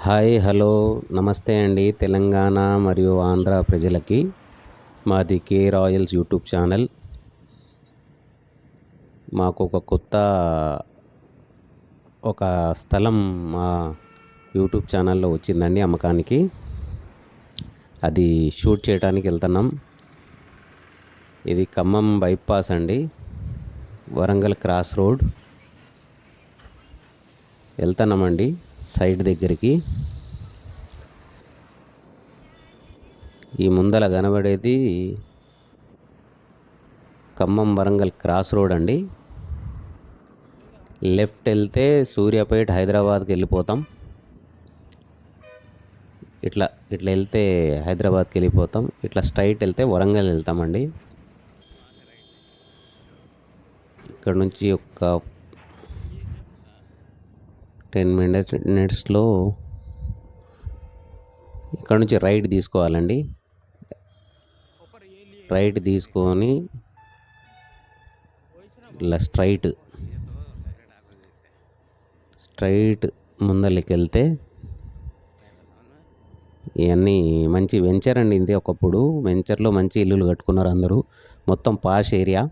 Hi hello నమస్తే అండి. తెలంగాణ మరియు ఆంధ్ర ప్రజలకి మాది కే రాయల్స్ యూట్యూబ్ ఛానల్. మాకు ఒక స్థలం మా యూట్యూబ్ ఛానల్లో వచ్చిందండి అమ్మకానికి. అది షూట్ చేయడానికి వెళ్తున్నాం. ఇది ఖమ్మం బైపాస్ అండి, వరంగల్ క్రాస్ రోడ్ వెళ్తున్నామండి సైట్ దగ్గరికి. ఈ ముందల కనబడేది ఖమ్మం వరంగల్ క్రాస్ రోడ్ అండి. లెఫ్ట్ వెళ్తే సూర్యాపేట హైదరాబాద్కి వెళ్ళిపోతాం. ఇట్లా వెళ్తే హైదరాబాద్కి వెళ్ళిపోతాం. ఇట్లా స్ట్రైట్ వెళ్తే వరంగల్ వెళ్తామండి. ఇక్కడ నుంచి ఒక 10 మినిట్స్లో ఇక్కడ నుంచి రైట్ తీసుకోవాలండి. రైట్ తీసుకొని ఇలా స్ట్రైట్ ముందరికి వెళ్తే ఇవన్నీ మంచి వెంచర్ అండి. ఇది ఒకప్పుడు వెంచర్లో మంచి ఇల్లులు కట్టుకున్నారు అందరూ. మొత్తం పాష్ ఏరియా,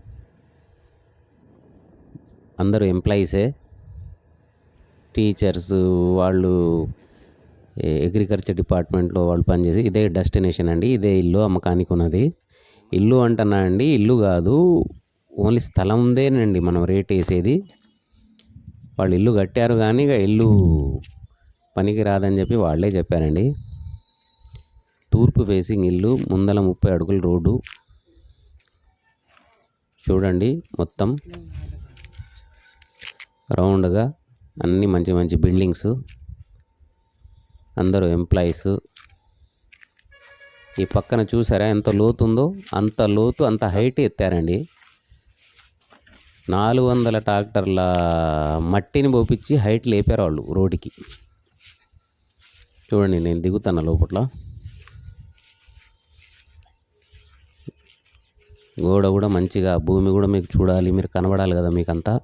అందరూ ఎంప్లాయీసే, టీచర్స్, వాళ్ళు అగ్రికల్చర్ డిపార్ట్మెంట్లో వాళ్ళు పనిచేసి. ఇదే డెస్టినేషన్ అండి. ఇదే ఇల్లు అమ్మకానికి ఉన్నది. ఇల్లు అంటున్నా అండి, ఇల్లు కాదు, ఓన్లీ స్థలందేనండి మనం రేట్ వేసేది. వాళ్ళు ఇల్లు కట్టారు కానీ ఇక ఇల్లు పనికి రాదని చెప్పి వాళ్ళే చెప్పారండి. తూర్పు ఫేసింగ్ ఇల్లు, ముందల 30 అడుగుల రోడ్డు చూడండి. మొత్తం రౌండ్గా అన్ని మంచి మంచి బిల్డింగ్స్, అందరూ ఎంప్లాయీస్. ఈ పక్కన చూసారా ఎంత లోతు ఉందో? అంత లోతు, అంత హైట్ ఎత్తారండి. 400 ట్రాక్టర్ల మట్టిని పోపించి హైట్ లేపారు వాళ్ళు రోడ్డుకి. చూడండి, నేను దిగుతాను లోపల. గోడ కూడా మంచిగా, భూమి కూడా మీకు చూడాలి, మీరు కనబడాలి కదా మీకంతా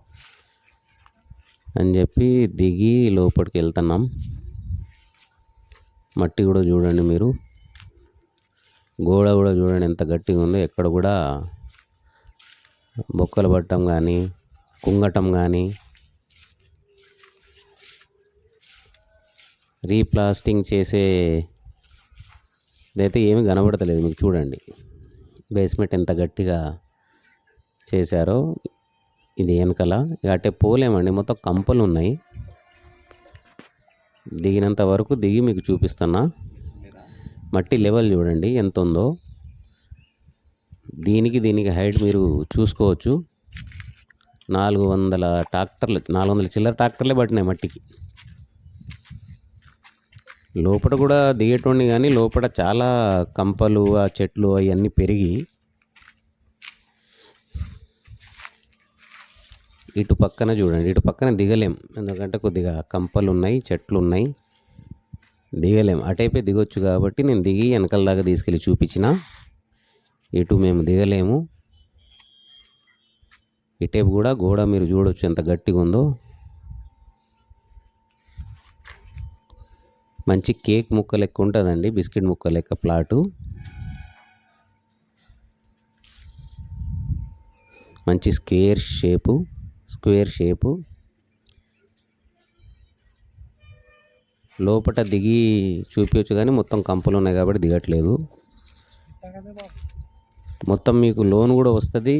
అని చెప్పి దిగి లోపలికి వెళ్తున్నాం. మట్టి కూడా చూడండి మీరు, గోడ కూడా చూడండి ఎంత గట్టిగా ఉందో. ఎక్కడ కూడా బొక్కలు పట్టడం కానీ కుంగటం కానీ రీప్లాస్టింగ్ చేసేదైతే ఏమీ కనబడతలేదు మీకు. చూడండి బేస్మెంట్ ఎంత గట్టిగా చేశారో. ఇది వెనకల అట్టే పోలేమండి, మొత్తం కంపలు ఉన్నాయి. దిగినంత వరకు దిగి మీకు చూపిస్తున్నా. మట్టి లెవెల్ చూడండి ఎంత ఉందో. దీనికి హైట్ మీరు చూసుకోవచ్చు. 400 చిల్లర ట్రాక్టర్లే పట్టినాయి మట్టికి. లోపల కూడా దిగేటోండి కానీ లోపల చాలా కంపలు, ఆ చెట్లు అవన్నీ పెరిగి. ఇటు పక్కన చూడండి, ఇటు పక్కన దిగలేం, ఎందుకంటే కొద్దిగా కంపలు ఉన్నాయి, చెట్లు ఉన్నాయి, దిగలేం. అటైపే దిగొచ్చు కాబట్టి నేను దిగి వెనకాల దాకా తీసుకెళ్ళి చూపించిన. ఇటు మేము దిగలేము. ఇటేపు కూడా గోడ మీరు చూడవచ్చు ఎంత గట్టిగా ఉందో. మంచి కేక్ ముక్క లెక్క ఉంటుందండి, బిస్కెట్ ముక్క లెక్క ప్లాటు. మంచి స్క్వేర్ షేపు. లోపల దిగి చూపించవచ్చు కానీ మొత్తం కంపలు ఉన్నాయి కాబట్టి దిగట్లేదు. మొత్తం మీకు లోన్ కూడా వస్తుంది.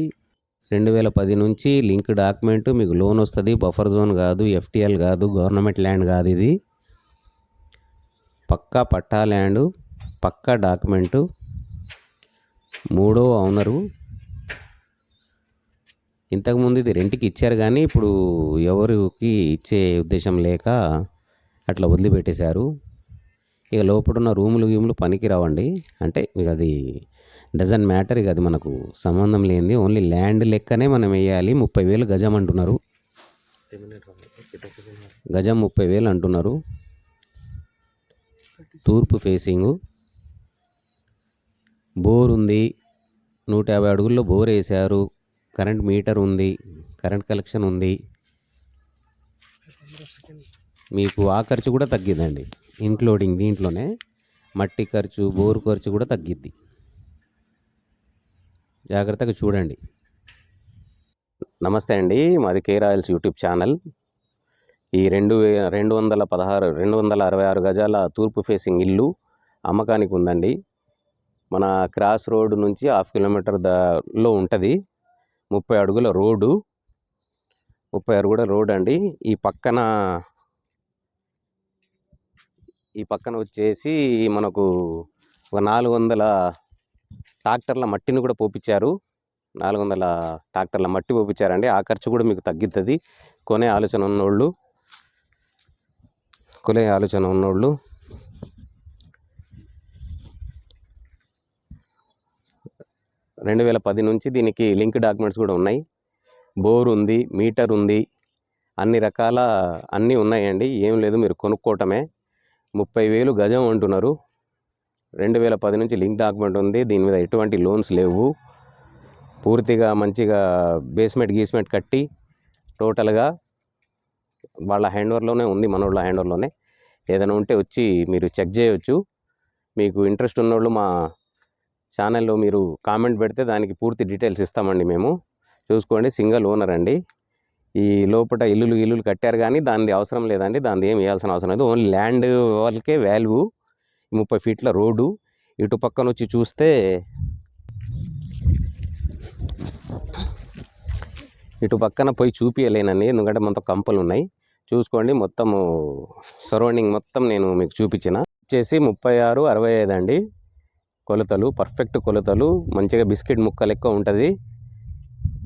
2010 నుంచి లింక్ డాక్యుమెంట్ మీకు లోన్ వస్తుంది. బఫర్ జోన్ కాదు, ఎఫ్టిఎల్ కాదు, గవర్నమెంట్ ల్యాండ్ కాదు. ఇది పక్కా పట్టా ల్యాండు, పక్కా డాక్యుమెంటు. 3వ ఓనరు. ఇంతకుముందు ఇది రెంట్కి ఇచ్చారు కానీ ఇప్పుడు ఎవరికి ఇచ్చే ఉద్దేశం లేక అట్లా వదిలిపెట్టేశారు. ఇక లోపడున్న రూములు పనికి రావండి. అంటే ఇక అది డజన్ మ్యాటర్. ఇక అది మనకు సంబంధం లేనిది, ఓన్లీ ల్యాండ్ లెక్కనే మనం వేయాలి. 30,000 గజం అంటున్నారు. గజం 30,000 అంటున్నారు. తూర్పు ఫేసింగు. బోర్ ఉంది, 150 అడుగుల్లో బోర్ వేశారు. కరెంట్ మీటర్ ఉంది, కరెంట్ కలెక్షన్ ఉంది. మీకు ఆ ఖర్చు కూడా తగ్గిందండి. ఇంక్లూడింగ్ దీంట్లోనే మట్టి ఖర్చు, బోరు ఖర్చు కూడా తగ్గిద్ది. జాగ్రత్తగా చూడండి. నమస్తే అండి, మాది కే రాయల్స్ యూట్యూబ్ ఛానల్. ఈ 266 గజాల తూర్పు ఫేసింగ్ ఇల్లు అమ్మకానికి ఉందండి. మన క్రాస్ రోడ్ నుంచి 1/2 కిలోమీటర్ లో ఉంటుంది. 30 అడుగుల రోడ్డు, 30 అడుగుల రోడ్ అండి. ఈ పక్కన వచ్చేసి మనకు ఒక 400 ట్రాక్టర్ల మట్టిని కూడా పోపించారు. 400 ట్రాక్టర్ల మట్టి పోపించారండి. ఆ ఖర్చు కూడా మీకు తగ్గుతుంది. కొనే ఆలోచన ఉన్నోళ్ళు 2010 నుంచి దీనికి లింక్ డాక్యుమెంట్స్ కూడా ఉన్నాయి. బోర్ ఉంది, మీటర్ ఉంది, అన్నీ ఉన్నాయండి. ఏం లేదు, మీరు కొనుక్కోవటమే. 30,000 గజం అంటున్నారు. 2010 నుంచి లింక్ డాక్యుమెంట్ ఉంది. దీని మీద ఎటువంటి లోన్స్ లేవు. పూర్తిగా మంచిగా బేస్మెంట్ కట్టి టోటల్గా వాళ్ళ హ్యాండ్ఓవర్లోనే ఉంది, మనోళ్ళ హ్యాండ్ఓవర్లోనే. ఏదైనా ఉంటే వచ్చి మీరు చెక్ చేయవచ్చు. మీకు ఇంట్రెస్ట్ ఉన్నోళ్ళు మా ఛానల్లో మీరు కామెంట్ పెడితే దానికి పూర్తి డీటెయిల్స్ ఇస్తామండి మేము. చూసుకోండి, సింగిల్ ఓనర్ అండి. ఈ లోపల ఇల్లులు కట్టారు కానీ దానిది అవసరం లేదండి. దానిది ఏం వేయాల్సిన అవసరం లేదు. ఓన్లీ ల్యాండ్ వాళ్ళకే వాల్యూ. 30 ఫీట్ల రోడ్డు. ఇటు పక్కన వచ్చి చూస్తే ఇటు పక్కన పోయి చూపించలేనండి, ఎందుకంటే మొత్తం కంపలు ఉన్నాయి. చూసుకోండి, మొత్తము సరౌండింగ్ మొత్తం నేను మీకు చూపించిన. వచ్చేసి 36-65 అండి కొలతలు, పర్ఫెక్ట్ కొలతలు. మంచిగా బిస్కెట్ ముక్క లెక్క ఉంటుంది.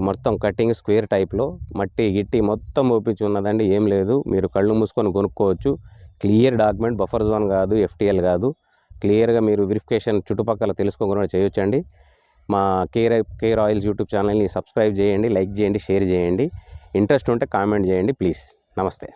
మొత్తం కటింగ్ స్క్వేర్ టైప్లో మట్టి గిట్టి మొత్తం ఓపించి ఉన్నదండి. ఏం లేదు, మీరు కళ్ళు మూసుకొని కొనుక్కోవచ్చు. క్లియర్ డాక్యుమెంట్, బఫర్ జోన్ కాదు, FTL కాదు. క్లియర్గా మీరు వెరిఫికేషన్ చుట్టుపక్కల తెలుసుకోకుండా చేయొచ్చండి. మా కే రాయల్స్ యూట్యూబ్ ఛానల్ని సబ్స్క్రైబ్ చేయండి, లైక్ చేయండి, షేర్ చేయండి. ఇంట్రెస్ట్ ఉంటే కామెంట్ చేయండి ప్లీజ్. నమస్తే.